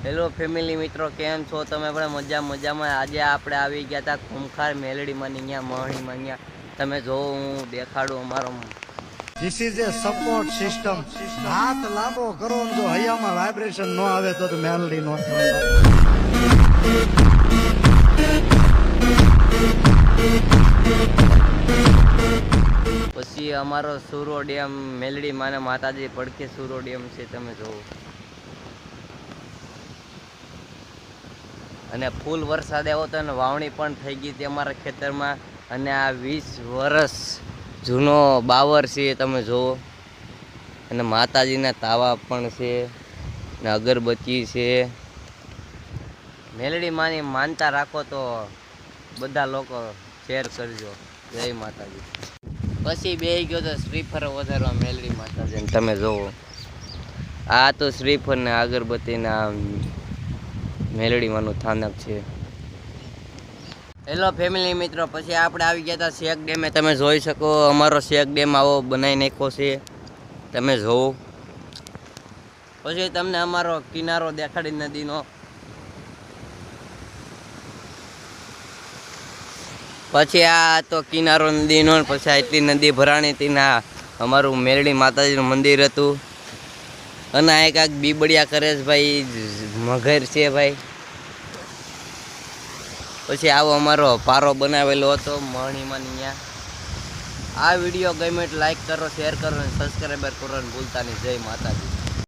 Hello family મિત્રો, કેમ છો તમે? પણ મજામાં. આજે આપણે આવી ગયા હતા ખૂંખાર મેલડીમાં અહીંયા મહણીમાં અહીંયા. તમે જો હું દેખાડું અમારો This is a support system. હાથ લાંબો કરો ને જો હૈયામાં વાઇબ્રેશન ન આવે તો મેલડી નો કહેવાય. પછી અમારો સુરો ડેમ મેલડી માને માતાજી પડખે સુરો ડેમ છે, તમે જોવો. અને ફૂલ વરસાદ આવ્યો હતો અને વાવણી પણ થઈ ગઈ હતી અમારા ખેતરમાં. અને આ 20 વર્ષ જૂનો બાવર છે, તમે જુઓ. અને માતાજીના તાવા પણ છે ને અગરબત્તી છે. મેલડી માની માનતા રાખો તો બધા લોકો શેર કરજો. જય માતાજી. પછી બે ગયો તો શ્રીફર વધારવા મેલડી માતાજીને, તમે જુઓ. આ તો શ્રીફર ને અગરબત્તીના મેલડીમાંનું સ્થાનક છે. હેલો ફેમિલી મિત્રો, પછી આપણે આવી ગયા હતા શેખ ડેમે. તમે જોઈ શકો અમારો શેખ ડેમ આવો બનાવી નાખ્યો છે, તમે જોવો. પછી તમને અમારો કિનારો દેખાડી નદીનો. પછી આ તો કિનારો નદીનો. પછી આટલી નદી ભરાણી હતી ને અમારું મેલડી માતાજીનું મંદિર હતું. અને આ એક બીબડિયા કરે છે ભાઈ, મગર છે ભાઈ. પછી આવો અમારો પારો બનાવેલો હતો મહણીમાં અહીંયા. આ વિડીયો ગમે એટલે લાઈક કરો, શેર કરો અને સબસ્ક્રાઈબર કરવાનું ભૂલતા નહીં. જય માતાજી.